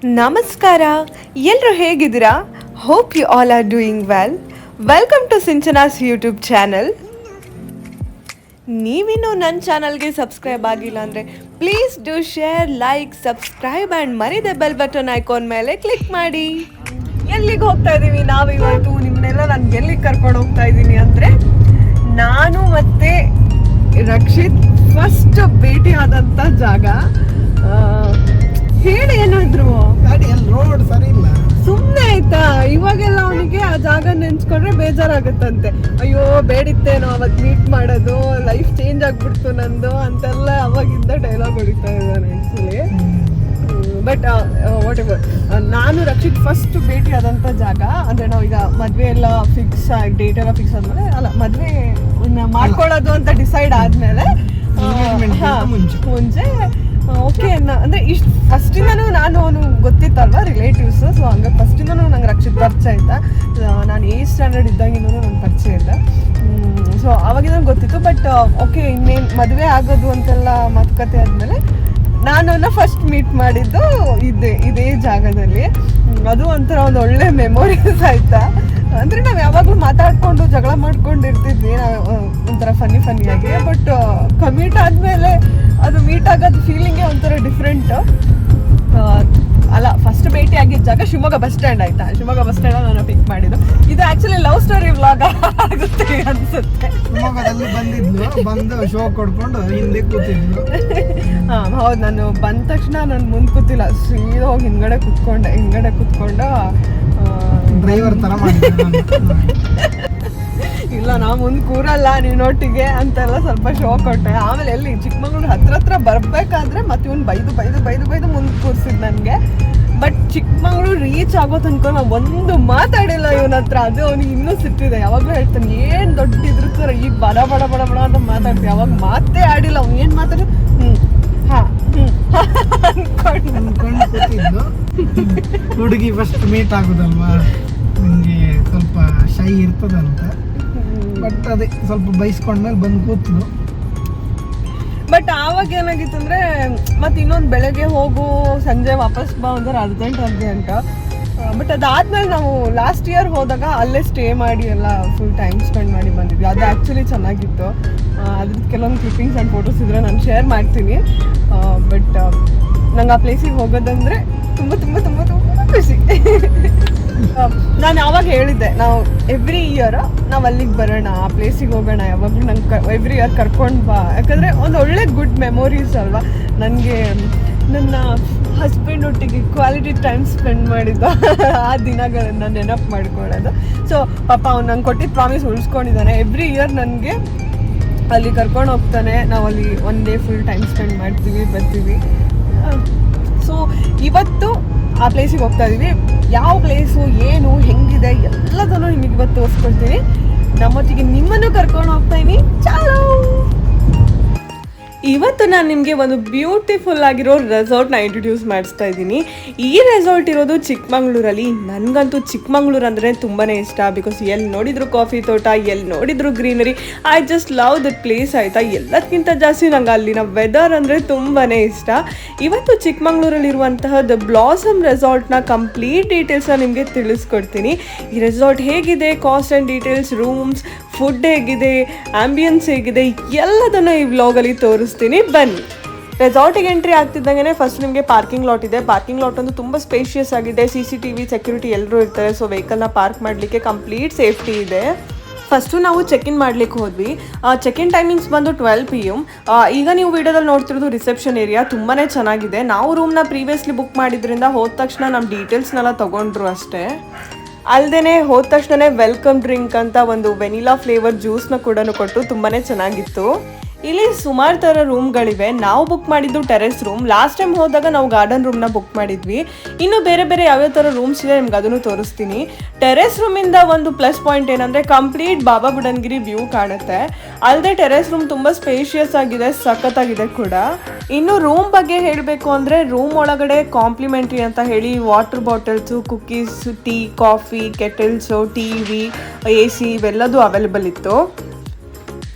ನಮಸ್ಕಾರ, ಎಲ್ಲರೂ ಹೇಗಿದ್ದೀರಾ? Hope you all are doing well. Welcome to Sinchana's YouTube channel. ನೀವಿನ್ನೂ ನನ್ನ ಚಾನಲ್ಗೆ ಸಬ್ಸ್ಕ್ರೈಬ್ ಆಗಿಲ್ಲ ಅಂದರೆ please do share, like, subscribe and ಮರಿದೆ ಬೆಲ್ ಬಟನ್ ಐಕಾನ್ ಮೇಲೆ ಕ್ಲಿಕ್ ಮಾಡಿ. ಎಲ್ಲಿಗೆ ಹೋಗ್ತಾ ಇದ್ದೀವಿ ನಾವಿವತ್ತು? ನಿಮ್ಮನ್ನೆಲ್ಲ ನಾನು ಎಲ್ಲಿಗೆ ಕರ್ಕೊಂಡು ಹೋಗ್ತಾ ಇದ್ದೀನಿ ಅಂದರೆ, ನಾನು ಮತ್ತು ರಕ್ಷಿತ್ ಫಸ್ಟ್ ಭೇಟಿ ಆದಂಥ ಜಾಗ. ಹೇಳಿ ಏನಾದ್ರು, ರೋಡ್ ಸರಿ ಇಲ್ಲ, ಸುಮ್ಮನೆ ಆಯ್ತಾ? ಇವಾಗೆಲ್ಲ ಅವನಿಗೆ ಆ ಜಾಗ ನೆನ್ಸ್ಕೊಂಡ್ರೆ ಬೇಜಾರಾಗುತ್ತಂತೆ. ಅಯ್ಯೋ ಬೇಡಿತ್ತೇನೋ ಅವತ್ತು ಮೀಟ್ ಮಾಡೋದು, ಲೈಫ್ ಚೇಂಜ್ ಆಗ್ಬಿಡ್ತು ನಂದು ಅಂತೆಲ್ಲ ಅವಾಗಿಂದ ಡೈಲಾಗ್ ಹೊಡಿತಾ ಇದ್ದಾನೆ ಆ್ಯಕ್ಚುಲಿ. ಬಟ್ ವಾಟ್ ಎವರ್, ನಾನು ರಕ್ಷಿತ್ ಫಸ್ಟ್ ಭೇಟಿ ಆದಂಥ ಜಾಗ ಅಂದರೆ, ನಾವೀಗ ಮದುವೆ ಎಲ್ಲ ಫಿಕ್ಸ್ ಆಗಿ ಡೇಟ್ ಎಲ್ಲ ಫಿಕ್ಸ್ ಆದಮೇಲೆ, ಅಲ್ಲ ಮದುವೆ ಮಾಡ್ಕೊಳ್ಳೋದು ಅಂತ ಡಿಸೈಡ್ ಆದಮೇಲೆ ಮುಂಚೆ ಓಕೆ ಅಂದರೆ ಇಷ್ಟು ಫಸ್ಟಿಂದನೂ ನಾನು ಅವನು ಗೊತ್ತಿತ್ತಲ್ವ, ರಿಲೇಟಿವ್ಸ್. ಸೊ ಹಂಗೆ ಫಸ್ಟಿಂದನೂ ನಂಗೆ ರಕ್ಷಿತ್ ಪರಿಚಯ ಇದ್ದ. ನಾನು 8th ಸ್ಟ್ಯಾಂಡರ್ಡ್ ಇದ್ದಾಗಿನೂ ನಂಗೆ ಪರಿಚಯ ಇದ್ದ. ಸೊ ಅವಾಗಿಂದ ಗೊತ್ತಿತ್ತು. ಬಟ್ ಓಕೆ, ಇನ್ನೇನು ಮದುವೆ ಆಗೋದು ಅಂತೆಲ್ಲ ಮಾತುಕತೆ ಆದಮೇಲೆ ನಾನು ಫಸ್ಟ್ ಮೀಟ್ ಮಾಡಿದ್ದು ಇದೇ ಜಾಗದಲ್ಲಿ. ಅದು ಒಂಥರ ಒಂದು ಒಳ್ಳೆ ಮೆಮೊರೀಸ್ ಆಯ್ತಾ. ಅಂದರೆ ನಾವು ಯಾವಾಗಲೂ ಮಾತಾಡಿಕೊಂಡು ಜಗಳ ಮಾಡ್ಕೊಂಡಿರ್ತಿದ್ವಿ ನಾವು, ಒಂಥರ ಫನ್ನಿಯಾಗಿ. ಬಟ್ ಕಮೀಟ್ ಆದಮೇಲೆ ಅದು ಮೀಟ್ ಆಗೋದು ಫೀಲಿಂಗೇ ಒಂಥರ ಡಿಫ್ರೆಂಟ್. ಅಲ್ಲ, ಫಸ್ಟ್ ಭೇಟಿ ಆಗಿದ್ದ ಜಾಗ ಶಿವಮೊಗ್ಗ ಬಸ್ ಸ್ಟ್ಯಾಂಡ್ ಆಯ್ತಾ. ಶಿವಮೊಗ್ಗ ಬಸ್ ಸ್ಟ್ಯಾಂಡ್ ನಾನು ಪಿಕ್ ಮಾಡಿದ್ದು. ಇದು ಆ್ಯಕ್ಚುಲಿ ಲವ್ ಸ್ಟೋರಿ ವ್ಲಾಗ್ ಆಗುತ್ತೆ ಅನ್ಸುತ್ತೆ. ಶಿವಮೊಗ್ಗದಲ್ಲಿ ಬಂದು ಶೋ ಕೊಡ್ಕೊಂಡು ಹಿಂದೆ ಕೂತಿದ್ಲು. ಹಾಂ ಹೌದು, ನಾನು ಬಂದ ತಕ್ಷಣ ನಾನು ಮುಂದೆ ಕೂತಿಲ್ಲ, ಸೀದಾ ಹೋಗಿ ಹಿಂದ್ಗಡೆ ಕೂತ್ಕೊಂಡು ಡ್ರೈವರ್ ಥರ ಇಲ್ಲ ನಾವು ಮುಂದೆ ಕೂರಲ್ಲ ನೀನೊಟ್ಟಿಗೆ ಅಂತೆಲ್ಲ ಸ್ವಲ್ಪ ಶೋ ಕೊಟ್ಟೆ. ಆಮೇಲೆ ಎಲ್ಲಿ ಚಿಕ್ಕಮಂಗ್ಳೂರು ಹತ್ರ ಬರಬೇಕಾದ್ರೆ ಮತ್ತೆ ಇವ್ನು ಬೈದು ಮುಂದೆ ಕೂರಿಸಿದ್ ನನಗೆ. ಬಟ್ ಚಿಕ್ಕಮಂಗ್ಳೂರು ರೀಚ್ ಆಗೋ ತನಕ ನಾವು ಒಂದು ಮಾತಾಡಿಲ್ಲ ಇವನ ಹತ್ರ. ಅದು ಅವ್ನಿಗೆ ಇನ್ನೂ ಸಿಟ್ಟಿದೆ. ಯಾವಾಗಲೂ ಹೇಳ್ತಾನೆ, ಏನು ದೊಡ್ಡಿದ್ರು ಸರ್ ಈಗ ಬಡ ಅಂತ ಮಾತಾಡ್ತೀವಿ. ಅವಾಗ ಮಾತೇ ಆಡಿಲ್ಲ ಅವ್ನು. ಏನು ಮಾತಾಡಿ ಅನ್ಕೊಂಡು ಕೂತಿದ್ದು. ಹುಡುಗಿ ಫಸ್ಟ್ ಮೀಟ್ ಆಗೋದಲ್ವಾ, ನನಗೆ ಸ್ವಲ್ಪ ಶೈ ಇರ್ತದಂತ. ಬಟ್ ಅದೇ ಸ್ವಲ್ಪ ಬೈಸ್ಕೊಂಡ್ಮೇಲೆ ಬಂದು ಕೂತ್ಲು. ಬಟ್ ಆವಾಗ ಏನಾಗಿತ್ತು ಅಂದರೆ, ಮತ್ತು ಇನ್ನೊಂದು ಬೆಳಗ್ಗೆ ಹೋಗು ಸಂಜೆ ವಾಪಸ್ ಬಾ ಅಂದ್ರೆ ಅರ್ಜೆಂಟ್. ಬಟ್ ಅದಾದ್ಮೇಲೆ ನಾವು ಲಾಸ್ಟ್ ಇಯರ್ ಹೋದಾಗ ಅಲ್ಲೇ ಸ್ಟೇ ಮಾಡಿ ಎಲ್ಲ ಫುಲ್ ಟೈಮ್ ಸ್ಪೆಂಡ್ ಮಾಡಿ ಬಂದಿದ್ವಿ. ಅದು ಆ್ಯಕ್ಚುಲಿ ಚೆನ್ನಾಗಿತ್ತು. ಅದ್ರದ್ದು ಕೆಲವೊಂದು ಕ್ಲಿಪ್ಪಿಂಗ್ಸ್ ಆ್ಯಂಡ್ ಫೋಟೋಸ್ ಇದ್ದರೆ ನಾನು ಶೇರ್ ಮಾಡ್ತೀನಿ. ಬಟ್ ನಂಗೆ ಆ ಪ್ಲೇಸಿಗೆ ಹೋಗೋದಂದರೆ ತುಂಬ ಖುಷಿ. ನಾನು ಆವಾಗ ಹೇಳಿದ್ದೆ, ನಾವು ಎವ್ರಿ ಇಯರ್ ನಾವು ಅಲ್ಲಿಗೆ ಬರೋಣ, ಆ ಪ್ಲೇಸಿಗೆ ಹೋಗೋಣ, ಯಾವಾಗಲೂ ನಂಗೆ ಎವ್ರಿ ಇಯರ್ ಕರ್ಕೊಂಡು ಬಾ. ಯಾಕಂದರೆ ಒಂದು ಒಳ್ಳೆ ಗುಡ್ ಮೆಮೊರೀಸ್ ಅಲ್ವಾ. ನನಗೆ ನನ್ನ ಹಸ್ಬೆಂಡ್ ಒಟ್ಟಿಗೆ ಕ್ವಾಲಿಟಿ ಟೈಮ್ ಸ್ಪೆಂಡ್ ಮಾಡಿದ್ದು ಆ ದಿನಗಳನ್ನು ನೆನಪು ಮಾಡ್ಕೊಳ್ಳೋದು. ಸೊ ಪಾಪ ಅವ್ನು ನಂಗೆ ಕೊಟ್ಟಿದ್ದ ಪ್ರಾಮಿಸ್ ಉಳಿಸ್ಕೊಂಡಿದ್ದಾನೆ. ಎವ್ರಿ ಇಯರ್ ನನಗೆ ಅಲ್ಲಿ ಕರ್ಕೊಂಡು ಹೋಗ್ತಾನೆ. ನಾವು ಅಲ್ಲಿ one day full time spend ಮಾಡ್ತೀವಿ, ಬರ್ತೀವಿ. ಸೊ ಇವತ್ತು ಆ ಪ್ಲೇಸಿಗೆ ಹೋಗ್ತಾ ಇದ್ದೀವಿ. ಯಾವ ಪ್ಲೇಸು, ಏನು, ಹೆಂಗಿದೆ ಎಲ್ಲದನ್ನು ನಿಮಗೆ ಇವತ್ತು ತೋರಿಸ್ಕೊಡ್ತೀನಿ. ನಮ್ಮೊಟ್ಟಿಗೆ ನಿಮ್ಮನ್ನು ಕರ್ಕೊಂಡು ಹೋಗ್ತಾ ಇದ್ದೀನಿ. ಚಾಲೋ! ಇವತ್ತು ನಾನು ನಿಮಗೆ ಒಂದು ಬ್ಯೂಟಿಫುಲ್ ಆಗಿರೋ ರೆಸಾರ್ಟ್ನ ಇಂಟ್ರೊಡ್ಯೂಸ್ ಮಾಡಿಸ್ತಾ ಇದ್ದೀನಿ. ಈ ರೆಸಾರ್ಟ್ ಇರೋದು ಚಿಕ್ಕಮಂಗ್ಳೂರಲ್ಲಿ. ನನಗಂತೂ ಚಿಕ್ಕಮಂಗ್ಳೂರು ಅಂದರೆ ತುಂಬಾ ಇಷ್ಟ. ಬಿಕಾಸ್ ಎಲ್ಲಿ ನೋಡಿದ್ರು ಕಾಫಿ ತೋಟ, ಎಲ್ಲಿ ನೋಡಿದ್ರು greenery. I just love that place ಆಯಿತಾ. ಎಲ್ಲದಕ್ಕಿಂತ ಜಾಸ್ತಿ ನಂಗೆ ಅಲ್ಲಿನ ವೆದರ್ ಅಂದರೆ ತುಂಬಾ ಇಷ್ಟ. ಇವತ್ತು ಚಿಕ್ಕಮಂಗ್ಳೂರಲ್ಲಿರುವಂತಹ ದ ಬ್ಲಾಸಮ್ ರೆಸಾರ್ಟ್ನ ಕಂಪ್ಲೀಟ್ ಡೀಟೇಲ್ಸ್ನ ನಿಮಗೆ ತಿಳಿಸ್ಕೊಡ್ತೀನಿ. ಈ ರೆಸಾರ್ಟ್ ಹೇಗಿದೆ, cost and details, rooms, food ಹೇಗಿದೆ, ಆಂಬಿಯನ್ಸ್ ಹೇಗಿದೆ, ಎಲ್ಲದನ್ನು ಈ ವ್ಲಾಗಲ್ಲಿ ತೋರಿಸ್ತೀನಿ. ಬನ್ನಿ. ರೆಸಾರ್ಟಿಗೆ ಎಂಟ್ರಿ ಆಗ್ತಿದ್ದಂಗೆ ಫಸ್ಟ್ ನಿಮಗೆ ಪಾರ್ಕಿಂಗ್ ಲಾಟ್ ಇದೆ. ಪಾರ್ಕಿಂಗ್ ಲಾಟ್ ಒಂದು ತುಂಬ ಸ್ಪೇಷಿಯಸ್ ಆಗಿದೆ. CCTV ಸೆಕ್ಯೂರಿಟಿ ಎಲ್ಲರೂ ಇರ್ತಾರೆ. ಸೊ ವೆಹಿಕಲ್ನ ಪಾರ್ಕ್ ಮಾಡಲಿಕ್ಕೆ ಕಂಪ್ಲೀಟ್ ಸೇಫ್ಟಿ ಇದೆ. ಫಸ್ಟು ನಾವು ಚೆಕ್ ಇನ್ ಮಾಡಲಿಕ್ಕೆ ಹೋದ್ವಿ. ಚೆಕ್ ಇನ್ ಟೈಮಿಂಗ್ಸ್ ಬಂದು 12 PM. ಈಗ ನೀವು ವಿಡಿಯೋದಲ್ಲಿ ನೋಡ್ತಿರೋದು ರಿಸೆಪ್ಷನ್ ಏರಿಯಾ. ತುಂಬಾ ಚೆನ್ನಾಗಿದೆ. ನಾವು ರೂಮ್ನ ಪ್ರೀವಿಯಸ್ಲಿ ಬುಕ್ ಮಾಡಿದ್ರಿಂದ ಹೋದ ತಕ್ಷಣ ನಮ್ಮ ಡೀಟೇಲ್ಸ್ನೆಲ್ಲ ತೊಗೊಂಡ್ರು ಅಷ್ಟೇ. ಅಲ್ಲದೆ ಹೋದ ತಕ್ಷಣ ವೆಲ್ಕಮ್ ಡ್ರಿಂಕ್ ಅಂತ ಒಂದು ವೆನಿಲಾ ಫ್ಲೇವರ್ ಜ್ಯೂಸ್ನ ಕೂಡ ಕೊಟ್ಟು ತುಂಬಾ ಚೆನ್ನಾಗಿತ್ತು. ಇಲ್ಲಿ ಸುಮಾರು ಥರ ರೂಮ್ಗಳಿವೆ. ನಾವು ಬುಕ್ ಮಾಡಿದ್ದು ಟೆರೆಸ್ ರೂಮ್. ಲಾಸ್ಟ್ ಟೈಮ್ ಹೋದಾಗ ನಾವು ಗಾರ್ಡನ್ ರೂಮ್ನ ಬುಕ್ ಮಾಡಿದ್ವಿ. ಇನ್ನು ಬೇರೆ ಯಾವ್ಯಾವ ಥರ ರೂಮ್ಸ್ ಇದೆ ನಿಮ್ಗೆ ಅದನ್ನು ತೋರಿಸ್ತೀನಿ. ಟೆರೆಸ್ ರೂಮಿಂದ ಒಂದು ಪ್ಲಸ್ ಪಾಯಿಂಟ್ ಏನಂದರೆ ಕಂಪ್ಲೀಟ್ ಬಾಬಾ ಬುಡನ್ಗಿರಿ ವ್ಯೂ ಕಾಣುತ್ತೆ. ಅಲ್ಲದೆ ಟೆರೆಸ್ ರೂಮ್ ತುಂಬ ಸ್ಪೇಷಿಯಸ್ ಆಗಿದೆ, ಸಖತ್ತಾಗಿದೆ ಕೂಡ. ಇನ್ನು ರೂಮ್ ಬಗ್ಗೆ ಹೇಳಬೇಕು ಅಂದರೆ, ರೂಮ್ ಒಳಗಡೆ ಕಾಂಪ್ಲಿಮೆಂಟ್ರಿ ಅಂತ ಹೇಳಿ water bottles, cookies, tea, coffee, kettles, TV, AC ಇವೆಲ್ಲದೂ ಅವೈಲೇಬಲ್ ಇತ್ತು.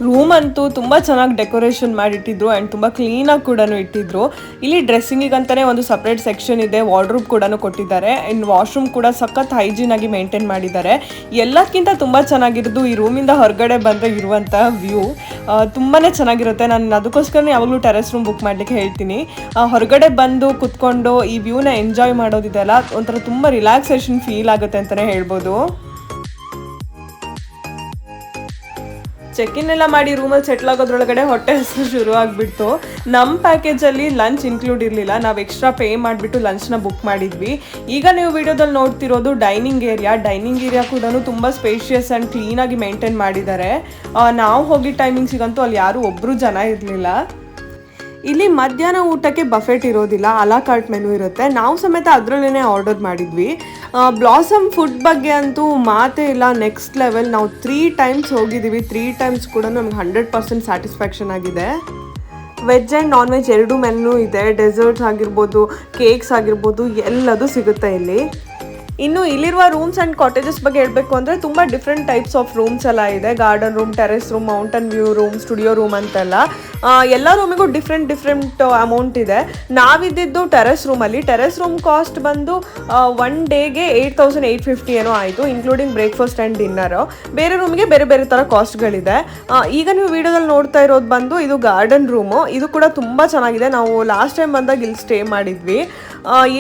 ರೂಮ್ ಅಂತೂ ತುಂಬ ಚೆನ್ನಾಗಿ ಡೆಕೋರೇಷನ್ ಮಾಡಿಟ್ಟಿದ್ರು ಆ್ಯಂಡ್ ತುಂಬ ಕ್ಲೀನಾಗಿ ಕೂಡ ಇಟ್ಟಿದ್ರು. ಇಲ್ಲಿ ಡ್ರೆಸ್ಸಿಂಗಿಗಂತಲೇ ಒಂದು ಸಪ್ರೇಟ್ ಸೆಕ್ಷನ್ ಇದೆ, ವಾರ್ಡ್ರೂಬ್ ಕೂಡ ಕೊಟ್ಟಿದ್ದಾರೆ. ಇನ್ನು ವಾಶ್ರೂಮ್ ಕೂಡ ಸಖತ್ ಹೈಜೀನ್ ಆಗಿ ಮೇಂಟೈನ್ ಮಾಡಿದ್ದಾರೆ. ಎಲ್ಲಕ್ಕಿಂತ ತುಂಬ ಚೆನ್ನಾಗಿರೋದು ಈ ರೂಮಿಂದ ಹೊರಗಡೆ ಬಂದರೆ ಇರುವಂಥ ವ್ಯೂ ತುಂಬಾ ಚೆನ್ನಾಗಿರುತ್ತೆ. ನಾನು ಅದಕ್ಕೋಸ್ಕರ ಯಾವಾಗಲೂ ಟೆರೆಸ್ ರೂಮ್ ಬುಕ್ ಮಾಡಲಿಕ್ಕೆ ಹೇಳ್ತೀನಿ. ಹೊರಗಡೆ ಬಂದು ಕುತ್ಕೊಂಡು ಈ ವ್ಯೂನ ಎಂಜಾಯ್ ಮಾಡೋದಿದೆಲ್ಲ ಒಂಥರ ತುಂಬ ರಿಲ್ಯಾಕ್ಸೇಷನ್ ಫೀಲ್ ಆಗುತ್ತೆ ಅಂತಲೇ ಹೇಳ್ಬೋದು. ಚೆಕ್-ಇನ್ ಎಲ್ಲ ಮಾಡಿ ರೂಮಲ್ಲಿ ಸೆಟ್ಲ್ ಆಗೋದ್ರೊಳಗಡೆ ಹೊಟ್ಟೆ ಹಸಿವು ಶುರು ಆಗಿಬಿಡ್ತು. ನಮ್ಮ ಪ್ಯಾಕೇಜಲ್ಲಿ ಲಂಚ್ ಇನ್ಕ್ಲೂಡ್ ಇರಲಿಲ್ಲ, ನಾವು ಎಕ್ಸ್ಟ್ರಾ ಪೇ ಮಾಡಿಬಿಟ್ಟು ಲಂಚ್ನ ಬುಕ್ ಮಾಡಿದ್ವಿ. ಈಗ ನೀವು ವಿಡಿಯೋದಲ್ಲಿ ನೋಡ್ತಿರೋದು ಡೈನಿಂಗ್ ಏರಿಯಾ ಕೂಡ ತುಂಬ ಸ್ಪೇಷಿಯಸ್ ಆ್ಯಂಡ್ ಕ್ಲೀನಾಗಿ ಮೇಂಟೈನ್ ಮಾಡಿದ್ದಾರೆ. ನಾವು ಹೋಗಿದ್ದ ಟೈಮಿಂಗ್ಸಿಗಂತೂ ಅಲ್ಲಿ ಯಾರೂ ಒಬ್ಬರು ಜನ ಇರಲಿಲ್ಲ. ಇಲ್ಲಿ ಮಧ್ಯಾಹ್ನ ಊಟಕ್ಕೆ ಬಫೆಟ್ ಇರೋದಿಲ್ಲ, ಅಲಾ ಕಾರ್ಟ್ ಮೆನು ಇರುತ್ತೆ. ನಾವು ಸಮೇತ ಅದರಲ್ಲೇ ಆರ್ಡರ್ ಮಾಡಿದ್ವಿ. ಬ್ಲಾಸಮ್ ಫುಡ್ ಬಗ್ಗೆ ಅಂತೂ ಮಾತೇ ಇಲ್ಲ, ನೆಕ್ಸ್ಟ್ ಲೆವೆಲ್. ನಾವು 3 ಟೈಮ್ಸ್ ಹೋಗಿದ್ದೀವಿ, 3 ಟೈಮ್ಸ್ ಕೂಡ ನಮ್ಗೆ 100% ಸ್ಯಾಟಿಸ್ಫ್ಯಾಕ್ಷನ್ ಆಗಿದೆ. ವೆಜ್ ಆ್ಯಂಡ್ ನಾನ್ ವೆಜ್ ಎರಡೂ ಮೆನು ಇದೆ. ಡೆಸರ್ಟ್ಸ್ ಆಗಿರ್ಬೋದು, ಕೇಕ್ಸ್ ಆಗಿರ್ಬೋದು, ಎಲ್ಲದೂ ಸಿಗುತ್ತೆ ಇಲ್ಲಿ. ಇನ್ನು ಇಲ್ಲಿರುವ ರೂಮ್ಸ್ ಆ್ಯಂಡ್ ಕಾಟೇಜಸ್ ಬಗ್ಗೆ ಹೇಳಬೇಕು ಅಂದರೆ ತುಂಬ ಡಿಫ್ರೆಂಟ್ ಟೈಪ್ಸ್ ಆಫ್ ರೂಮ್ಸ್ ಎಲ್ಲ ಇದೆ. Garden room, terrace room, mountain view room, studio room ಅಂತೆಲ್ಲ ಎಲ್ಲ ರೂಮಿಗೂ ಡಿಫ್ರೆಂಟ್ ಅಮೌಂಟ್ ಇದೆ. ನಾವಿದ್ದಿದ್ದು ಟೆರೆಸ್ ರೂಮಲ್ಲಿ. ಟೆರೆಸ್ ರೂಮ್ ಕಾಸ್ಟ್ ಬಂದು 1 ಡೇಗೆ 8,850 ಏನೋ ಆಯಿತು, ಇನ್ಕ್ಲೂಡಿಂಗ್ ಬ್ರೇಕ್ಫಾಸ್ಟ್ ಆ್ಯಂಡ್ ಡಿನ್ನರು. ಬೇರೆ ರೂಮಿಗೆ ಬೇರೆ ಬೇರೆ ಥರ ಕಾಸ್ಟ್ಗಳಿದೆ. ಈಗ ನೀವು ವಿಡಿಯೋದಲ್ಲಿ ನೋಡ್ತಾ ಇರೋದು ಬಂದು ಇದು ಗಾರ್ಡನ್ ರೂಮು. ಇದು ಕೂಡ ತುಂಬ ಚೆನ್ನಾಗಿದೆ. ನಾವು ಲಾಸ್ಟ್ ಟೈಮ್ ಬಂದಾಗ ಇಲ್ಲಿ ಸ್ಟೇ ಮಾಡಿದ್ವಿ.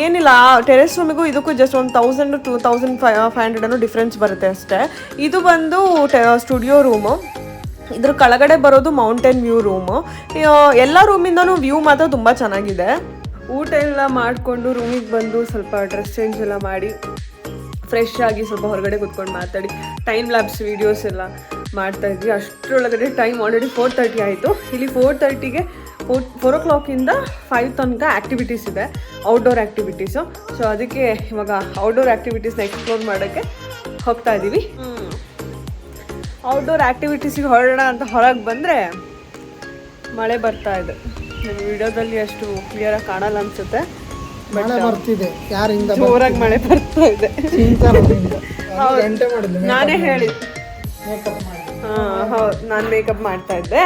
ಏನಿಲ್ಲ, ಟೆರೆಸ್ ರೂಮಿಗೂ ಇದಕ್ಕೂ ಜಸ್ಟ್ ಒಂದು 1,000 to 2,500 ಅನ್ನೋ ಡಿಫ್ರೆನ್ಸ್ ಬರುತ್ತೆ ಅಷ್ಟೇ. ಇದು ಬಂದು ಸ್ಟುಡಿಯೋ ರೂಮು. ಇದ್ರ ಕೆಳಗಡೆ ಬರೋದು ಮೌಂಟೇನ್ ವ್ಯೂ ರೂಮು. ಎಲ್ಲ ರೂಮಿಂದನೂ ವ್ಯೂ ಮಾತ್ರ ತುಂಬ ಚೆನ್ನಾಗಿದೆ. ಊಟ ಎಲ್ಲ ಮಾಡಿಕೊಂಡು ರೂಮಿಗೆ ಬಂದು ಸ್ವಲ್ಪ ಡ್ರೆಸ್ ಚೇಂಜ್ ಎಲ್ಲ ಮಾಡಿ ಫ್ರೆಶ್ ಆಗಿ ಸ್ವಲ್ಪ ಹೊರಗಡೆ ಕೂತ್ಕೊಂಡು ಮಾತಾಡಿ ಟೈಮ್ ಲ್ಯಾಬ್ಸ್ ವೀಡಿಯೋಸ್ ಎಲ್ಲ ಮಾಡ್ತಾಯಿದ್ವಿ. ಅಷ್ಟರೊಳಗಡೆ ಟೈಮ್ ಆಲ್ರೆಡಿ 4:30 ಆಯಿತು. ಇಲ್ಲಿ 4:30ಗೆ 4 o'clock-ಇಂದ 5 ತನಕ ಆ್ಯಕ್ಟಿವಿಟೀಸ್ ಇದೆ, ಔಟ್ಡೋರ್ ಆ್ಯಕ್ಟಿವಿಟೀಸು. ಸೊ ಅದಕ್ಕೆ ಇವಾಗ ಔಟ್ಡೋರ್ ಆ್ಯಕ್ಟಿವಿಟೀಸ್ನ ಎಕ್ಸ್ಪ್ಲೋರ್ ಮಾಡೋಕ್ಕೆ ಹೋಗ್ತಾ ಇದ್ದೀವಿ. ಔಟ್ಡೋರ್ ಆ್ಯಕ್ಟಿವಿಟೀಸಿಗೆ ಹೊರಡೋಣ ಅಂತ ಹೊರಗೆ ಬಂದರೆ ಮಳೆ ಬರ್ತಾ ಇದೆ. ನನ್ನ ವಿಡಿಯೋದಲ್ಲಿ ಅಷ್ಟು ಕ್ಲಿಯರಾಗಿ ಕಾಣಲ್ಲ ಅನಿಸುತ್ತೆ, ಮಳೆ ಬರ್ತಿದೆ. ಯಾರಿಂದ ಜೋರಾಗಿ ಮಳೆ ಬರ್ತಾ ಇದೆ. ನಾನೇ ಹೇಳಿದ್ದು. ಹೌದು, ನಾನು ಮೇಕಪ್ ಮಾಡ್ತಾ ಇದ್ದೆ.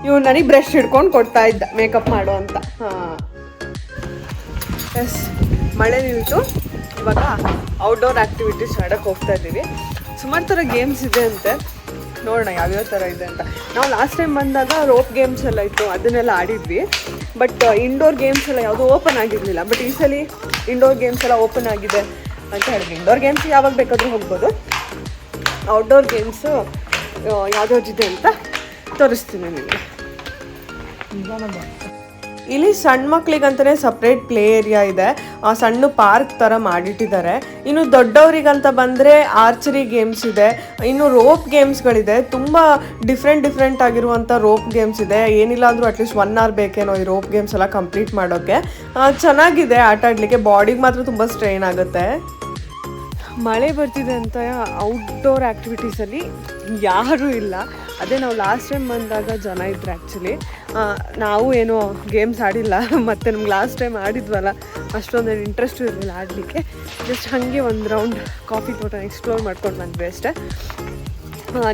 ಇವ್ನು ನನಗೆ ಬ್ರಷ್ ಹಿಡ್ಕೊಂಡು ಕೊಡ್ತಾ ಇದ್ದ ಮೇಕಪ್ ಮಾಡು ಅಂತ. ಎಸ್, ಮಳೆ ನಿಲ್ತು. ಇವಾಗ ಔಟ್ಡೋರ್ ಆ್ಯಕ್ಟಿವಿಟೀಸ್ ಆಡೋಕ್ಕೆ ಹೋಗ್ತಾ ಇದ್ದೀವಿ. ಸುಮಾರು ಥರ ಗೇಮ್ಸ್ ಇದೆ ಅಂತೆ, ನೋಡೋಣ ಯಾವ್ಯಾವ ಥರ ಇದೆ ಅಂತ. ನಾವು ಲಾಸ್ಟ್ ಟೈಮ್ ಬಂದಾಗ ರೋಪ್ ಗೇಮ್ಸ್ ಎಲ್ಲ ಇತ್ತು, ಅದನ್ನೆಲ್ಲ ಆಡಿದ್ವಿ. ಬಟ್ ಇಂಡೋರ್ ಗೇಮ್ಸ್ ಎಲ್ಲ ಯಾವುದೂ ಓಪನ್ ಆಗಿರಲಿಲ್ಲ. ಬಟ್ ಈ ಸಲ ಇಂಡೋರ್ ಗೇಮ್ಸ್ ಎಲ್ಲ ಓಪನ್ ಆಗಿದೆ ಅಂತ ಹೇಳಿದ್ವಿ. ಇಂಡೋರ್ ಗೇಮ್ಸ್ ಯಾವಾಗ ಬೇಕಾದರೂ ಹೋಗ್ಬೋದು. ಔಟ್ಡೋರ್ ಗೇಮ್ಸು ಯಾವುದ್ಯಾವ್ದಿದೆ ಅಂತ ತೋರಿಸ್ತೀನಿ ನಿಮಗೆ. ಇಲ್ಲಿ ಸಣ್ಣ ಮಕ್ಳಿಗಂತಲೇ ಸಪ್ರೇಟ್ ಪ್ಲೇ ಏರಿಯಾ ಇದೆ, ಸಣ್ಣ ಪಾರ್ಕ್ ಥರ ಮಾಡಿಟ್ಟಿದ್ದಾರೆ. ಇನ್ನು ದೊಡ್ಡವರಿಗಂತ ಬಂದರೆ ಆರ್ಚರಿ ಗೇಮ್ಸ್ ಇದೆ, ಇನ್ನು ರೋಪ್ ಗೇಮ್ಸ್ಗಳಿದೆ. ತುಂಬ ಡಿಫ್ರೆಂಟ್ ಆಗಿರುವಂಥ ರೋಪ್ ಗೇಮ್ಸ್ ಇದೆ. ಏನಿಲ್ಲ ಅಂದರೂ ಅಟ್ಲೀಸ್ಟ್ 1 hour ಬೇಕೇನೋ ಈ ರೋಪ್ ಗೇಮ್ಸ್ ಎಲ್ಲ ಕಂಪ್ಲೀಟ್ ಮಾಡೋಕ್ಕೆ. ಚೆನ್ನಾಗಿದೆ ಆಟ ಆಡಲಿಕ್ಕೆ, ಬಾಡಿಗೆ ಮಾತ್ರ ತುಂಬ ಸ್ಟ್ರೈನ್ ಆಗುತ್ತೆ. ಮಳೆ ಬರ್ತಿದೆ ಅಂತ ಔಟ್ಡೋರ್ ಆ್ಯಕ್ಟಿವಿಟೀಸಲ್ಲಿ ಯಾರೂ ಇಲ್ಲ. ಅದೇ ನಾವು ಲಾಸ್ಟ್ ಟೈಮ್ ಬಂದಾಗ ಜನ ಇದ್ರು ಆ್ಯಕ್ಚುಲಿ. ನಾವು ಏನೋ ಗೇಮ್ಸ್ ಆಡಿಲ್ಲ, ಮತ್ತು ನಮ್ಗೆ ಲಾಸ್ಟ್ ಟೈಮ್ ಆಡಿದ್ವಲ್ಲ ಅಷ್ಟೊಂದು ಇಂಟ್ರೆಸ್ಟು ಇರಲಿಲ್ಲ ಆಡಲಿಕ್ಕೆ. ಜಸ್ಟ್ ಹಾಗೆ ಒಂದು ರೌಂಡ್ ಕಾಫಿ ತೋಟ ಎಕ್ಸ್ಪ್ಲೋರ್ ಮಾಡ್ಕೊಂಡು ಬಂದ್ವಿ ಅಷ್ಟೇ.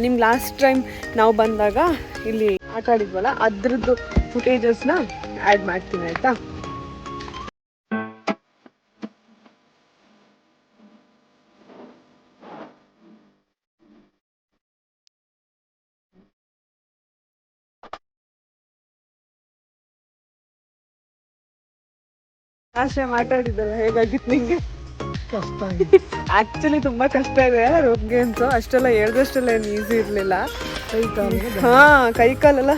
ನಿಮ್ಗೆ ಲಾಸ್ಟ್ ಟೈಮ್ ನಾವು ಬಂದಾಗ ಇಲ್ಲಿ ಆಟ ಆಡಿದ್ವಲ್ಲ ಅದ್ರದ್ದು ಫುಟೇಜಸ್ನ ಆ್ಯಡ್ ಮಾಡ್ತೀನಿ ಆಯಿತಾ. ಆಶೆ ಮಾತಾಡಿದ್ದಲ್ಲ, ಹೇಗಾಗಿತ್ತು ನಿಂಗೆ? ಕಷ್ಟ ಆಕ್ಚುಲಿ ತುಂಬಾ ಕಷ್ಟ ಇದೆ ರೋಪ್ ಗೇಮ್ಸ್. ಅಷ್ಟೆಲ್ಲ ಹೇಳ್ದಷ್ಟೆಲ್ಲ ಏನು ಈಸಿ ಇರಲಿಲ್ಲ. ಕೈ ಕಾಲೆಲ್ಲ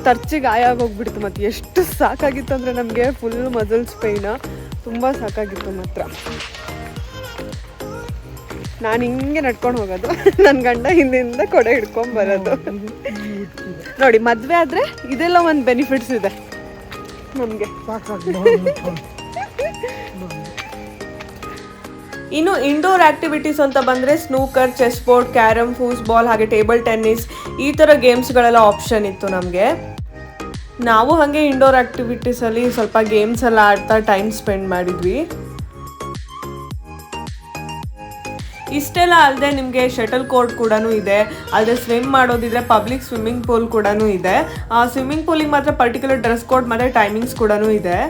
ತರ್ಚಿ ಗಾಯ ಆಗೋಗ್ಬಿಡ್ತು. ಮತ್ತು ಎಷ್ಟು ಸಾಕಾಗಿತ್ತು ಅಂದರೆ ನಮಗೆ ಫುಲ್ ಮಸಲ್ಸ್ ಪೈನ ತುಂಬ ಸಾಕಾಗಿತ್ತು ಮಾತ್ರ. ನಾನು ಹಿಂಗೆ ನಡ್ಕೊಂಡು ಹೋಗೋದು, ನನ್ನ ಗಂಡ ಹಿಂದಿಂದ ಕೊಡೆ ಹಿಡ್ಕೊಂಡು ಬರೋದು. ನೋಡಿ, ಮದುವೆ ಆದರೆ ಇದೆಲ್ಲ ಒಂದು ಬೆನಿಫಿಟ್ಸ್ ಇದೆ ನಮಗೆ. ಇನ್ನು ಇಂಡೋರ್ ಆ್ಯಕ್ಟಿವಿಟೀಸ್ ಅಂತ ಬಂದರೆ ಸ್ನೂಕರ್, ಚೆಸ್ ಬೋರ್ಡ್, ಕ್ಯಾರಮ್, ಫೂಸ್ಬಾಲ್, ಹಾಗೆ ಟೇಬಲ್ ಟೆನ್ನಿಸ್ ಈ ಥರ ಗೇಮ್ಸ್ಗಳೆಲ್ಲ ಆಪ್ಷನ್ ಇತ್ತು ನಮಗೆ. ನಾವು ಹಾಗೆ ಇಂಡೋರ್ ಆ್ಯಕ್ಟಿವಿಟೀಸಲ್ಲಿ ಸ್ವಲ್ಪ ಗೇಮ್ಸ್ ಎಲ್ಲ ಆಡ್ತಾ ಟೈಮ್ ಸ್ಪೆಂಡ್ ಮಾಡಿದ್ವಿ. ಇಷ್ಟೆಲ್ಲ ಅಲ್ಲದೆ ನಿಮಗೆ ಶಟಲ್ ಕೋರ್ಟ್ ಕೂಡ ಇದೆ, ಅಲ್ಲದೆ ಸ್ವಿಮ್ ಮಾಡೋದಿದ್ರೆ ಪಬ್ಲಿಕ್ ಸ್ವಿಮ್ಮಿಂಗ್ ಪೂಲ್ ಕೂಡ ಇದೆ. ಸ್ವಿಮ್ಮಿಂಗ್ ಪೂಲಿಗೆ ಮಾತ್ರ ಪರ್ಟಿಕ್ಯುಲರ್ ಡ್ರೆಸ್ ಕೋಡ್ ಮತ್ತು ಟೈಮಿಂಗ್ಸ್ ಕೂಡ ಇದೆ.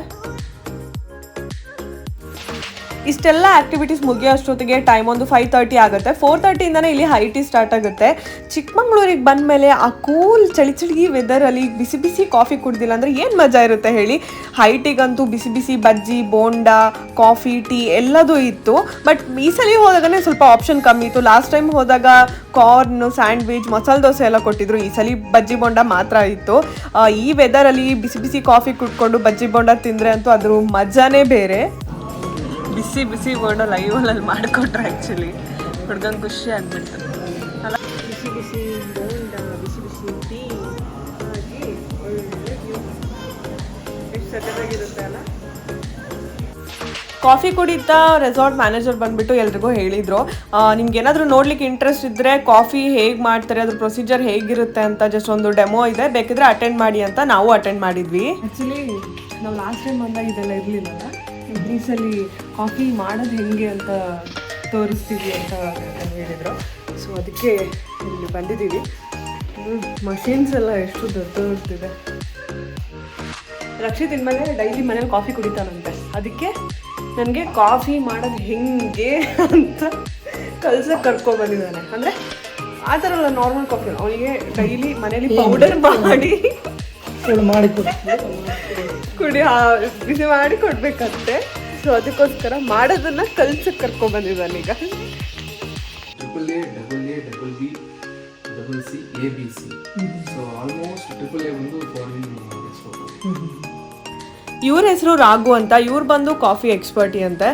ಇಷ್ಟೆಲ್ಲ ಆ್ಯಕ್ಟಿವಿಟೀಸ್ ಮುಗಿಯೋ ಅಷ್ಟೊತ್ತಿಗೆ ಟೈಮ್ ಒಂದು 5:30 ಆಗುತ್ತೆ. 4:30ಇಂದನೇ ಇಲ್ಲಿ ಹೈ ಟೀ ಸ್ಟಾರ್ಟ್ ಆಗುತ್ತೆ. ಚಿಕ್ಕಮಂಗ್ಳೂರಿಗೆ ಬಂದಮೇಲೆ ಆ ಕೂಲ್ ಚಳಿ ಚಳಿ ವೆದರಲ್ಲಿ ಬಿಸಿ ಬಿಸಿ ಕಾಫಿ ಕುಡ್ದಿಲ್ಲ ಅಂದರೆ ಏನು ಮಜಾ ಇರುತ್ತೆ ಹೇಳಿ. ಹೈ ಟೀಗಂತೂ ಬಿಸಿ ಬಿಸಿ ಬಜ್ಜಿ, ಬೋಂಡಾ, ಕಾಫಿ, ಟೀ ಎಲ್ಲದೂ ಇತ್ತು. ಬಟ್ ಈ ಸಲ ಹೋದಾಗನೇ ಸ್ವಲ್ಪ ಆಪ್ಷನ್ ಕಮ್ಮಿ ಇತ್ತು. ಲಾಸ್ಟ್ ಟೈಮ್ ಹೋದಾಗ ಕಾರ್ನ್, ಸ್ಯಾಂಡ್ವಿಚ್, ಮಸಾಲೆ ದೋಸೆ ಎಲ್ಲ ಕೊಟ್ಟಿದ್ರು. ಈ ಸಲ ಬಜ್ಜಿ ಬೋಂಡ ಮಾತ್ರ ಇತ್ತು. ಈ ವೆದರಲ್ಲಿ ಬಿಸಿ ಬಿಸಿ ಕಾಫಿ ಕುಡ್ಕೊಂಡು ಬಜ್ಜಿ ಬೋಂಡ ತಿಂದರೆ ಅಂತೂ ಅದ್ರ ಮಜಾನೇ ಬೇರೆ. ಬಿಸಿ ಬಿಸಿ ಬೋಂಡ ಲೈವಲ್ಲಿ ಮಾಡಿಕೊಟ್ರೆ ಆ್ಯಕ್ಚುಲಿ ಹುಡ್ಗಂಗೆ ಖುಷಿ ಆಗ್ಬಿಡ್ತು ಅಲ್ಲ. ಬಿಸಿ ಬಿಸಿ ಬೋಂಡ, ಬಿಸಿ ಬಿಸಿ ಟೀ ಹಾಗೆ ಒಳ್ಳೆ ಎಷ್ಟು ಸಕ್ಕತ್ತಾಗಿರುತ್ತೆ ಅಲ್ಲ. ಕಾಫಿ ಕುಡಿತಾ ರೆಸಾರ್ಟ್ ಮ್ಯಾನೇಜರ್ ಬಂದುಬಿಟ್ಟು ಎಲ್ರಿಗೂ ಹೇಳಿದರು, ನಿಮ್ಗೆ ಏನಾದರೂ ನೋಡ್ಲಿಕ್ಕೆ ಇಂಟ್ರೆಸ್ಟ್ ಇದ್ದರೆ ಕಾಫಿ ಹೇಗೆ ಮಾಡ್ತಾರೆ, ಅದ್ರ ಪ್ರೊಸೀಜರ್ ಹೇಗಿರುತ್ತೆ ಅಂತ ಜಸ್ಟ್ ಒಂದು ಡೆಮೋ ಇದೆ, ಬೇಕಿದ್ರೆ ಅಟೆಂಡ್ ಮಾಡಿ ಅಂತ. ನಾವು ಅಟೆಂಡ್ ಮಾಡಿದ್ವಿ. ಆ್ಯಕ್ಚುಲಿ ನಾವು ಲಾಸ್ಟ್ ಟೈಮ್ ಬಂದಾಗ ಇದೆಲ್ಲ ಇರಲಿಲ್ಲಲ್ಲ, ಈ ಸಲ ಕಾಫಿ ಮಾಡೋದು ಹೆಂಗೆ ಅಂತ ತೋರಿಸ್ತೀವಿ ಅಂತ ಹೇಳಿದರು. ಸೊ ಅದಕ್ಕೆ ಇಲ್ಲಿ ಬಂದಿದ್ದೀವಿ. ಮಷೀನ್ಸ್ ಎಲ್ಲ ಎಷ್ಟು ದೊಡ್ಡದಿದೆ. ರಕ್ಷಿತ್ ಇನ್ಮೇಲೆ ಡೈಲಿ ಮನೇಲಿ ಕಾಫಿ ಕುಡಿತಾನಂತೆ. ಅದಕ್ಕೆ ನನಗೆ ಕಾಫಿ ಮಾಡೋದು ಹೆಂಗೆ ಅಂತ ಕಲ್ಸಕ್ಕೆ ಕರ್ಕೊಬಂದಿದ್ದಾನೆ. ಅಂದರೆ ಆ ಥರ ಅಲ್ಲ, ನಾರ್ಮಲ್ ಕಾಫಿ ಅವನಿಗೆ ಡೈಲಿ ಮನೇಲಿ ಪೌಡರ್ ಮಾಡಿ ಕುಡಿ ಬಿಸಿ ಮಾಡಿ ಕೊಡ್ಬೇಕಂತೆ. ಸೊ ಅದಕ್ಕೋಸ್ಕರ ಮಾಡೋದನ್ನ ಕಲ್ಸಕ್ಕೆ ಕರ್ಕೊಬಂದಿದ್ದಾನೆ ಈಗ. AAA, AA, BB, C, ABC. So almost AAA ಒಂದು ಫಾರಿನ್ ಎಕ್ಸ್ಪೋರ್ಟ್. ಇವ್ರ ಹೆಸರು ರಾಘು ಅಂತ. ಇವ್ರು ಬಂದು ಕಾಫಿ ಎಕ್ಸ್ಪರ್ಟಿ ಅಂತೆ.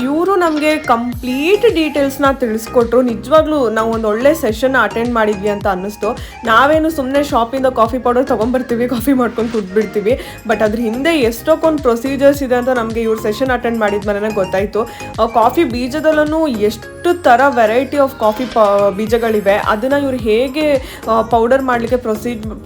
ಇವರು ನಮಗೆ ಕಂಪ್ಲೀಟ್ ಡೀಟೇಲ್ಸ್ನ ತಿಳಿಸ್ಕೊಟ್ರು. ನಿಜವಾಗ್ಲೂ ನಾವು ಒಂದು ಒಳ್ಳೆ ಸೆಷನ್ ಅಟೆಂಡ್ ಮಾಡಿದ್ವಿ ಅಂತ ಅನ್ನಿಸ್ತು. ನಾವೇನು ಸುಮ್ಮನೆ ಶಾಪಿಂದ ಕಾಫಿ ಪೌಡರ್ ತೊಗೊಂಬರ್ತೀವಿ, ಕಾಫಿ ಮಾಡ್ಕೊಂಡು ಕುಟ್ಬಿಡ್ತೀವಿ. ಬಟ್ ಅದ್ರ ಹಿಂದೆ ಎಷ್ಟೊಂದು ಪ್ರೊಸೀಜರ್ಸ್ ಇದೆ ಅಂತ ನಮಗೆ ಇವ್ರ ಸೆಷನ್ ಅಟೆಂಡ್ ಮಾಡಿದ್ಮೇಲೆ ಗೊತ್ತಾಯಿತು. ಕಾಫಿ ಬೀಜದಲ್ಲೂ ಎಷ್ಟು ಥರ ವೆರೈಟಿ ಆಫ್ ಕಾಫಿ ಬೀಜಗಳಿವೆ. ಅದನ್ನು ಇವ್ರು ಹೇಗೆ ಪೌಡರ್ ಮಾಡಲಿಕ್ಕೆ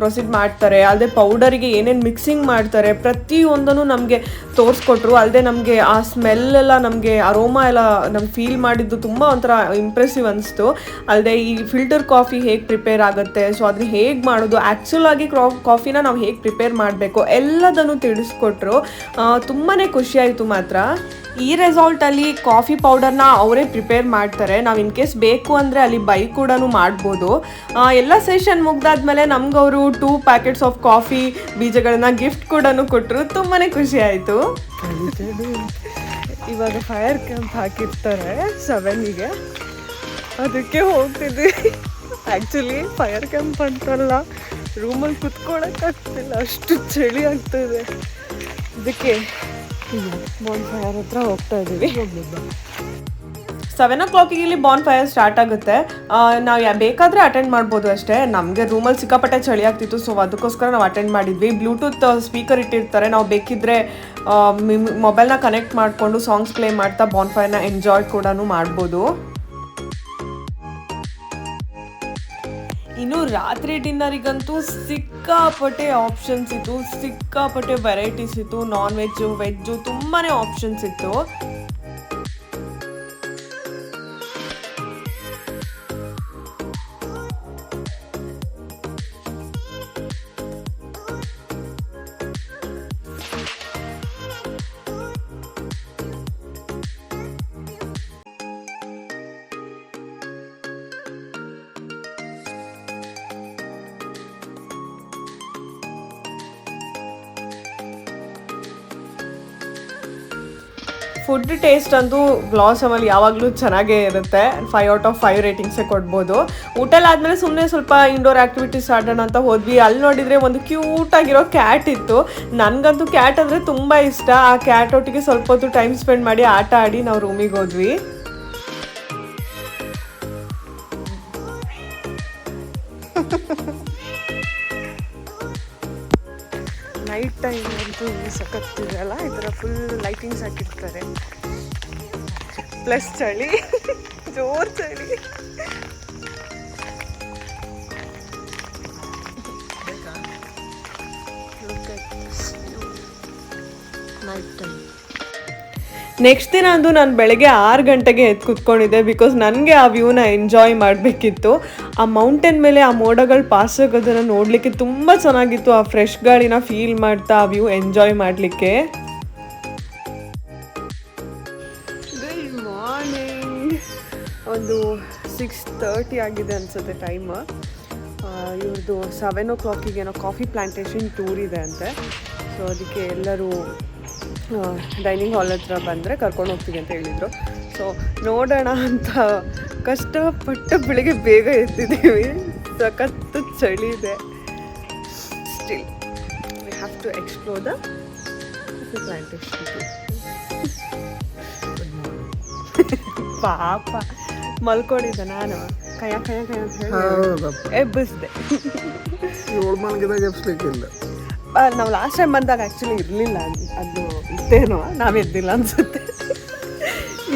ಪ್ರೊಸೀಡ್ ಮಾಡ್ತಾರೆ, ಅಲ್ಲದೆ ಪೌಡರಿಗೆ ಏನೇನು ಮಿಕ್ಸಿಂಗ್ ಮಾಡ್ತಾರೆ, ಪ್ರತಿಯೊಂದನ್ನು ನಮಗೆ ತೋರಿಸ್ಕೊಟ್ರು. ಅಲ್ಲದೆ ನಮಗೆ ಆ ಸ್ಮೆಲ್ ಎಲ್ಲ, ನಮಗೆ ಅರೋಮಾ ಎಲ್ಲ ನಮ್ಗೆ ಫೀಲ್ ಮಾಡಿದ್ದು ತುಂಬ ಒಂಥರ ಇಂಪ್ರೆಸಿವ್ ಅನಿಸ್ತು. ಅಲ್ಲದೆ ಈ ಫಿಲ್ಟರ್ ಕಾಫಿ ಹೇಗೆ ಪ್ರಿಪೇರ್ ಆಗುತ್ತೆ, ಸೊ ಅದನ್ನ ಹೇಗೆ ಮಾಡೋದು, ಆ್ಯಕ್ಚುಲ್ ಆಗಿ ಕಾಫಿನ ನಾವು ಹೇಗೆ ಪ್ರಿಪೇರ್ ಮಾಡಬೇಕು ಎಲ್ಲದನ್ನು ತಿಳಿಸ್ಕೊಟ್ರು. ತುಂಬಾ ಖುಷಿ ಆಯಿತು ಮಾತ್ರ. ಈ ರೆಸಾರ್ಟಲ್ಲಿ ಕಾಫಿ ಪೌಡರ್ನ ಅವರೇ ಪ್ರಿಪೇರ್ ಮಾಡ್ತಾರೆ. ನಾವು ಇನ್ ಕೇಸ್ ಬೇಕು ಅಂದರೆ ಅಲ್ಲಿ ಬೈ ಕೂಡ ಮಾಡ್ಬೋದು. ಎಲ್ಲ ಸೆಷನ್ ಮುಗ್ದಾದ್ಮೇಲೆ ನಮ್ಗೆ ಅವರು 2 ಪ್ಯಾಕೆಟ್ಸ್ ಆಫ್ ಕಾಫಿ ಬೀಜಗಳನ್ನ ಗಿಫ್ಟ್ ಕೂಡ ಕೊಟ್ಟರು. ತುಂಬಾ ಖುಷಿ ಆಯಿತು. ಇವಾಗ ಫೈರ್ ಕ್ಯಾಂಪ್ ಹಾಕಿರ್ತಾರೆ 7ಗೆ, ಅದಕ್ಕೆ ಹೋಗ್ತಿದ್ವಿ. ಆ್ಯಕ್ಚುಲಿ ಫೈರ್ ಕ್ಯಾಂಪ್ ಅಂತಲ್ಲ, ರೂಮಲ್ಲಿ ಕುತ್ಕೊಳ್ಳೋಕ್ಕಾಗ್ತಿಲ್ಲ, ಅಷ್ಟು ಚಳಿ ಆಗ್ತದೆ. ಅದಕ್ಕೆ ಬಾನ್ ಫೈರ್ ಹತ್ರ ಹೋಗ್ತಾ ಇದ್ದೀವಿ. 7 o'clock ಇಲ್ಲಿ ಬಾನ್ ಫೈರ್ ಸ್ಟಾರ್ಟ್ ಆಗುತ್ತೆ. ನಾವು ಬೇಕಾದರೆ ಅಟೆಂಡ್ ಮಾಡ್ಬೋದು ಅಷ್ಟೇ. ನಮಗೆ ರೂಮಲ್ಲಿ ಸಿಕ್ಕಾಪಟ್ಟೆ ಚಳಿ ಆಗ್ತಿತ್ತು, ಸೊ ಅದಕ್ಕೋಸ್ಕರ ನಾವು ಅಟೆಂಡ್ ಮಾಡಿದ್ವಿ. ಬ್ಲೂಟೂತ್ ಸ್ಪೀಕರ್ ಇಟ್ಟಿರ್ತಾರೆ, ನಾವು ಬೇಕಿದ್ದರೆ ಮೊಬೈಲ್ನ ಕನೆಕ್ಟ್ ಮಾಡಿಕೊಂಡು ಸಾಂಗ್ಸ್ ಪ್ಲೇ ಮಾಡ್ತಾ ಬಾನ್ ಫೈರ್ನ ಎಂಜಾಯ್ ಕೂಡ ಮಾಡ್ಬೋದು. ಇನ್ನು ರಾತ್ರಿ ಡಿನ್ನರಿಗಂತೂ ಸಿಕ್ಕಾಪಟ್ಟೆ ಆಪ್ಷನ್ಸ್ ಇತ್ತು, ಸಿಕ್ಕಾಪಟ್ಟೆ ವೆರೈಟೀಸ್ ಇತ್ತು. ನಾನ್ ವೆಜ್ಜು, ವೆಜ್ಜು ತುಂಬಾ ಆಪ್ಷನ್ಸ್ ಇತ್ತು. ಫುಡ್ ಟೇಸ್ಟ್ ಅಂತೂ ಬ್ಲಾಸಮಲ್ಲಿ ಯಾವಾಗಲೂ ಚೆನ್ನಾಗೇ ಇರುತ್ತೆ. 5 out of 5 ರೇಟಿಂಗ್ಸೇ ಕೊಡ್ಬೋದು. ಊಟ ಆದಮೇಲೆ ಸುಮ್ಮನೆ ಸ್ವಲ್ಪ ಇಂಡೋರ್ ಆ್ಯಕ್ಟಿವಿಟೀಸ್ ಆಡೋಣ ಅಂತ ಹೋದ್ವಿ. ಅಲ್ಲಿ ನೋಡಿದರೆ ಒಂದು ಕ್ಯೂಟಾಗಿರೋ ಕ್ಯಾಟ್ ಇತ್ತು. ನನಗಂತೂ ಕ್ಯಾಟ್ ಅಂದರೆ ತುಂಬ ಇಷ್ಟ. ಆ ಕ್ಯಾಟ್ ಒಟ್ಟಿಗೆ ಸ್ವಲ್ಪ ಹೊತ್ತು ಟೈಮ್ ಸ್ಪೆಂಡ್ ಮಾಡಿ ಆಟ ಆಡಿ ನಾವು ರೂಮಿಗೆ ಹೋದ್ವಿ. ನೈಟ್ ಟೈಮ್ ಅಂತೂ ಸಖತ್ತಿರಲ್ಲ, ಈ ಥರ ಫುಲ್ ಲೈಟಿಂಗ್ಸ್ ಹಾಕಿರ್ತಾರೆ. ಪ್ಲಸ್ ಚಳಿ, ಜೋರು ಚಳಿ. ನೈಟ್ ಟೈಮ್ ನೆಕ್ಸ್ಟ್ ದಿನ ಅಂದು ನಾನು ಬೆಳಗ್ಗೆ 6 ಗಂಟೆಗೆ ಎದ್ದು ಕೂತ್ಕೊಂಡಿದ್ದೆ ಬಿಕಾಸ್ ನನಗೆ ಆ ವ್ಯೂನ ಎಂಜಾಯ್ ಮಾಡಬೇಕಿತ್ತು. ಆ ಮೌಂಟೇನ್ ಮೇಲೆ ಆ ಮೋಡಗಳು ಪಾಸ್ ಆಗೋದನ್ನು ನೋಡಲಿಕ್ಕೆ ತುಂಬ ಚೆನ್ನಾಗಿತ್ತು. ಆ ಫ್ರೆಶ್ ಗಾಳಿನ ಫೀಲ್ ಮಾಡ್ತಾ ಆ ವ್ಯೂ ಎಂಜಾಯ್ ಮಾಡಲಿಕ್ಕೆ. Good morning. ಒಂದು 6:30 ಆಗಿದೆ ಅನಿಸುತ್ತೆ ಟೈಮ್. ಇವ್ರದ್ದು 7 o'clock ಏನೋ ಕಾಫಿ ಪ್ಲಾಂಟೇಶನ್ ಟೂರ್ ಇದೆ ಅಂತೆ. ಸೊ ಅದಕ್ಕೆ ಎಲ್ಲರೂ ಡೈನಿಂಗ್ ಹಾಲ್ ಹತ್ರ ಬಂದರೆ ಕರ್ಕೊಂಡು ಹೋಗ್ತೀವಿ ಅಂತ ಹೇಳಿದರು. ಸೊ ನೋಡೋಣ ಅಂತ ಕಷ್ಟಪಟ್ಟು ಬೆಳಿಗ್ಗೆ ಬೇಗ ಎದ್ದಿದ್ದೀವಿ. ಸಖತ್ತು ಚಳಿ ಇದೆ. Still we have to explore the plantation tour. ಪಾಪ ಮಲ್ಕೊಂಡಿದ್ದೆ ನಾನು ಕಯ ಅಂತ ಹೇಳಿ ಎಬ್ಬಿಸ್ದೆ. 7 ಮಲಗಿದಾಗ ಎಬ್ಸ್ಲಿಕ್ಕಿಲ್ಲ. ನಾವು ಲಾಸ್ಟ್ ಟೈಮ್ ಬಂದಾಗ ಆ್ಯಕ್ಚುಲಿ ಇರಲಿಲ್ಲ, ಅದು ಇತ್ತೇನೋ, ನಾವು ಎದ್ದಿಲ್ಲ ಅನಿಸುತ್ತೆ.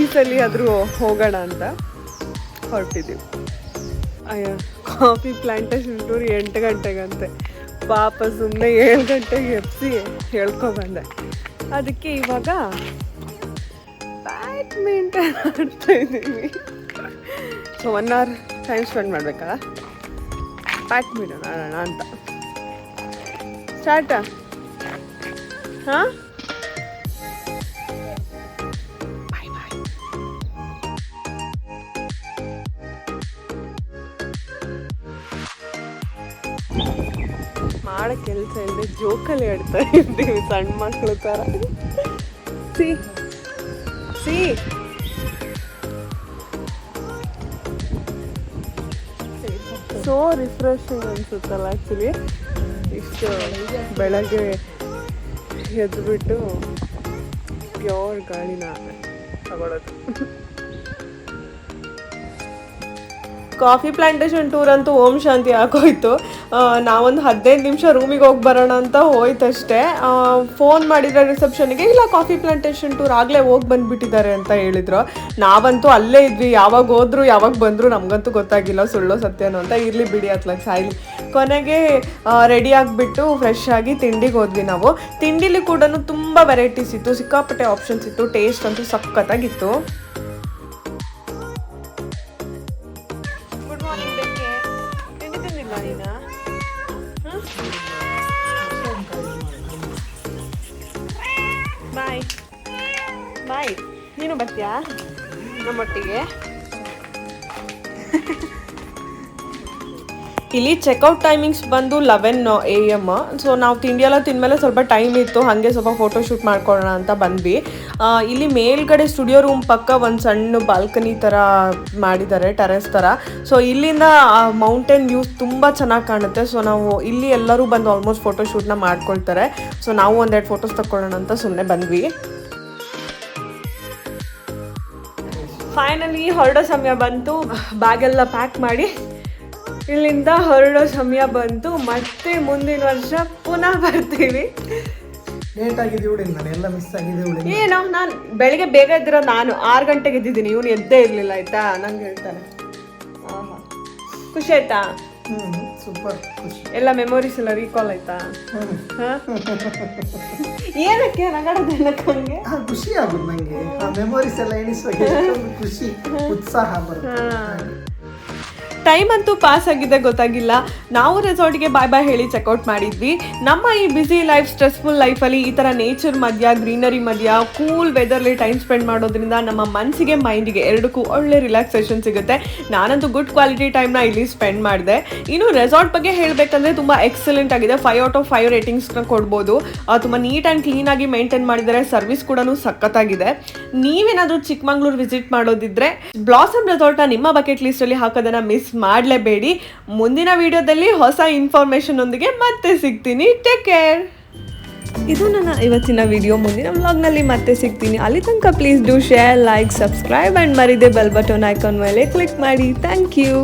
ಈ ಸಲ ಆದರೂ ಹೋಗೋಣ ಅಂತ ಹೊರಟಿದ್ದೀವಿ. ಅಯ್ಯೋ, ಕಾಫಿ ಪ್ಲಾಂಟೇಶನ್ ಟೂರ್ 8 ಗಂಟೆಗಂತೆ. ಪಾಪ ಸುಮ್ಮನೆ 7 ಗಂಟೆಗೆ ಎಬ್ಸಿ ಹೇಳ್ಕೊಬಂದೆ. ಅದಕ್ಕೆ ಇವಾಗ ಬ್ಯಾಡ್ಮಿಂಟನ್ ಆಡ್ತಾ ಇದ್ದೀವಿ. ಸೊ 1 hour ಟೈಮ್ ಸ್ಪೆಂಡ್ ಮಾಡಬೇಕಲ್ಲ, ಬ್ಯಾಡ್ಮಿಂಟನ್ ಆಡೋಣ ಅಂತ. ಸ್ಟಾರ್ಟಾ? ಹಾಂ, ಬಾಯ್ ಬಾಯ್. ಮಾಡೋ ಕೆಲಸ ಇಲ್ಲದೆ ಜೋಕಲ್ಲಿ ಆಡ್ತಾ ಇದ್ದೀವಿ ಸಣ್ಣ ಮಕ್ಕಳು ಥರ. ಸಿ ಸಿ ಸೋ ರಿಫ್ರೆಶಿಂಗ್ ಅನ್ಸುತ್ತಲ್ಲ ಆ್ಯಕ್ಚುಲಿ. ಇಷ್ಟು ಬೆಳಗ್ಗೆ ಎದ್ದುಬಿಟ್ಟು ಪ್ಯೂರ್ ಗಾಳಿನ ತಗೊಳ್ಳೋದು. ಕಾಫಿ ಪ್ಲಾಂಟೇಶನ್ ಟೂರ್ ಅಂತೂ ಓಂ ಶಾಂತಿ ಆಗೋಯ್ತು. ನಾವೊಂದು 15 ನಿಮಿಷ ರೂಮಿಗೆ ಹೋಗಿ ಬರೋಣ ಅಂತ ಹೋಯ್ತಷ್ಟೇ. ಫೋನ್ ಮಾಡಿದ್ರೆ ರಿಸೆಪ್ಷನ್ಗೆ, ಇಲ್ಲ ಕಾಫಿ ಪ್ಲಾಂಟೇಶನ್ ಟೂರ್ ಆಗಲೇ ಹೋಗಿ ಬಂದುಬಿಟ್ಟಿದ್ದಾರೆ ಅಂತ ಹೇಳಿದ್ರು. ನಾವಂತೂ ಅಲ್ಲೇ ಇದ್ವಿ. ಯಾವಾಗ ಹೋದ್ರು ಯಾವಾಗ ಬಂದರು ನಮಗಂತೂ ಗೊತ್ತಾಗಿಲ್ಲ, ಸುಳ್ಳೋ ಸತ್ಯನೋ ಅಂತ. ಇರಲಿ ಬಿಡಿ ಅತ್ಲಾಗ ಸಾಯ್ಲಿ. ಕೊನೆಗೆ ರೆಡಿ ಆಗಿಬಿಟ್ಟು ಫ್ರೆಶ್ ಆಗಿ ತಿಂಡಿಗೆ ಹೋದ್ವಿ ನಾವು. ತಿಂಡಿಲಿ ಕೂಡ ತುಂಬ ವೆರೈಟೀಸ್ ಇತ್ತು, ಸಿಕ್ಕಾಪಟ್ಟೆ ಆಪ್ಷನ್ಸ್ ಇತ್ತು. ಟೇಸ್ಟ್ ಅಂತೂ ಸಖತ್ತಾಗಿತ್ತು. Good morning ಬೆಕ್ಕೆ. ತಿಂಡಿ ತಿಂದಿಲ್ಲ ನೀನು? ಬಾಯ್ ಬಾಯ್. ನೀನು ಬರ್ತೀಯಾ ನಮ್ಮೊಟ್ಟಿಗೆ? ಇಲ್ಲಿ ಚೆಕ್ಔಟ್ ಟೈಮಿಂಗ್ಸ್ ಬಂದು 11 AM. ಸೊ ನಾವು ತಿಂಡಿ ಎಲ್ಲ ತಿಂದಮೇಲೆ ಸ್ವಲ್ಪ ಟೈಮ್ ಇತ್ತು, ಹಾಗೆ ಸ್ವಲ್ಪ ಫೋಟೋ ಶೂಟ್ ಮಾಡ್ಕೊಳ್ಳೋಣ ಅಂತ ಬಂದ್ವಿ. ಇಲ್ಲಿ ಮೇಲ್ಗಡೆ ಸ್ಟುಡಿಯೋ ರೂಮ್ ಪಕ್ಕ ಒಂದು ಸಣ್ಣ ಬಾಲ್ಕನಿ ಥರ ಮಾಡಿದ್ದಾರೆ, ಟೆರೆಸ್ ಥರ. ಸೊ ಇಲ್ಲಿಂದ ಮೌಂಟೇನ್ ವ್ಯೂಸ್ ತುಂಬ ಚೆನ್ನಾಗಿ ಕಾಣುತ್ತೆ. ಸೊ ನಾವು ಇಲ್ಲಿ ಎಲ್ಲರೂ ಬಂದು ಆಲ್ಮೋಸ್ಟ್ ಫೋಟೋ ಶೂಟ್ನ ಮಾಡ್ಕೊಳ್ತಾರೆ. ಸೊ ನಾವು ಒಂದೆರಡು ಫೋಟೋಸ್ ತಗೊಳ್ಳೋಣ ಅಂತ ಸುಮ್ಮನೆ ಬಂದ್ವಿ. ಫೈನಲಿ ಹೊರಡೋ ಸಮಯ ಬಂತು. ಬ್ಯಾಗೆಲ್ಲ ಪ್ಯಾಕ್ ಮಾಡಿ ಇಲ್ಲಿಂದ ಹೊರಡೋ ಸಮಯ ಬಂತು. ಮತ್ತೆ ಮುಂದಿನ ವರ್ಷ ಪುನಃ ಬರ್ತೀವಿ. ಲೇಟ್ ಆಗಿದೆ ಇವಳಿಂದ, ನಾನು ಎಲ್ಲ ಮಿಸ್ ಆಗಿದೆ ಇವಳಿಂದ. ಏನೋ ನಾನು ಬೆಳಿಗ್ಗೆ ಬೇಗ ಎದ್ದಿರೋ, ನಾನು 6 ಗಂಟೆಗೆ ಎದ್ದಿದ್ದೀನಿ, ಇವನು ಎದ್ದೇ ಇರಲಿಲ್ಲ. ಆಯ್ತಾ, ನಂಗೆ ಹೇಳ್ತಾನೆ. ಆಹಾ, ಖುಷಿ ಆಯ್ತಾ? ಸೂಪರ್ ಖುಷಿ. ಎಲ್ಲ ಮೆಮೊರೀಸ್ ಎಲ್ಲ ರೀಕಾಲ್ ಆಯ್ತಾ? ಏನಕ್ಕೆ ನಗಾಡೋದೇನಕ್ಕೆ? ಖುಷಿ ಆಗುದು ನಂಗೆ. ಆ ಮೆಮೊರೀಸ್ ಎಲ್ಲ ಎಣಿಸುವಾಗ ಖುಷಿ, ಉತ್ಸಾಹ ಬರುತ್ತೆ. ಟೈಮ್ ಅಂತೂ ಪಾಸ್ ಆಗಿದೆ ಗೊತ್ತಾಗಿಲ್ಲ. ನಾವು ರೆಸಾರ್ಟ್ಗೆ ಬಾಯ್ ಬಾಯ್ ಹೇಳಿ ಚೆಕ್ಔಟ್ ಮಾಡಿದ್ವಿ. ನಮ್ಮ ಈ ಬ್ಯುಸಿ ಲೈಫ್, ಸ್ಟ್ರೆಸ್ಫುಲ್ ಲೈಫಲ್ಲಿ ಈ ಥರ ನೇಚರ್ ಮಧ್ಯ, ಗ್ರೀನರಿ ಮಧ್ಯ, ಕೂಲ್ ವೆದರ್ಲಿ ಟೈಮ್ ಸ್ಪೆಂಡ್ ಮಾಡೋದ್ರಿಂದ ನಮ್ಮ ಮನಸ್ಸಿಗೆ ಮೈಂಡಿಗೆ ಎರಡಕ್ಕೂ ಒಳ್ಳೆ ರಿಲ್ಯಾಕ್ಸೇಷನ್ ಸಿಗುತ್ತೆ. ನಾನಂತೂ ಗುಡ್ ಕ್ವಾಲಿಟಿ ಟೈಮ್ನ ಇಲ್ಲಿ ಸ್ಪೆಂಡ್ ಮಾಡಿದೆ. ಇನ್ನು ರೆಸಾರ್ಟ್ ಬಗ್ಗೆ ಹೇಳಬೇಕಂದ್ರೆ ತುಂಬ ಎಕ್ಸಲೆಂಟ್ ಆಗಿದೆ. 5 out of 5 ರೇಟಿಂಗ್ಸ್ನ ಕೊಡ್ಬೋದು. ತುಂಬ ನೀಟ್ ಆ್ಯಂಡ್ ಕ್ಲೀನಾಗಿ ಮೇಂಟೈನ್ ಮಾಡಿದ್ದಾರೆ. ಸರ್ವಿಸ್ ಕೂಡ ಸಖತ್ತಾಗಿದೆ. ನೀವೇನಾದರೂ ಚಿಕ್ಕಮಂಗ್ಳೂರು ವಿಸಿಟ್ ಮಾಡೋದಿದ್ರೆ ಬ್ಲಾಸಮ್ ರೆಸಾರ್ಟ್ನ ನಿಮ್ಮ ಬಕೆಟ್ ಲಿಸ್ಟಲ್ಲಿ ಹಾಕೋದನ್ನು ಮಿಸ್ ಮಾಡಲೇಬೇಡಿ. ಮುಂದಿನ ವಿಡಿಯೋದಲ್ಲಿ ಹೊಸ ಇನ್ಫಾರ್ಮೇಷನ್ ಒಂದಿಗೆ ಮತ್ತೆ ಸಿಗ್ತೀನಿ. Take care. ಇದು ನನ್ನ ಇವತ್ತಿನ ವಿಡಿಯೋ. ಮುಂದಿನ ವ್ಲಾಗ್ನಲ್ಲಿ ಮತ್ತೆ ಸಿಗ್ತೀನಿ. ಅಲ್ಲಿ ತನಕ please do share, like, subscribe and ಮರಿದೆ ಬೆಲ್ ಬಟನ್ ಐಕಾನ್ ಮೇಲೆ ಕ್ಲಿಕ್ ಮಾಡಿ. Thank you.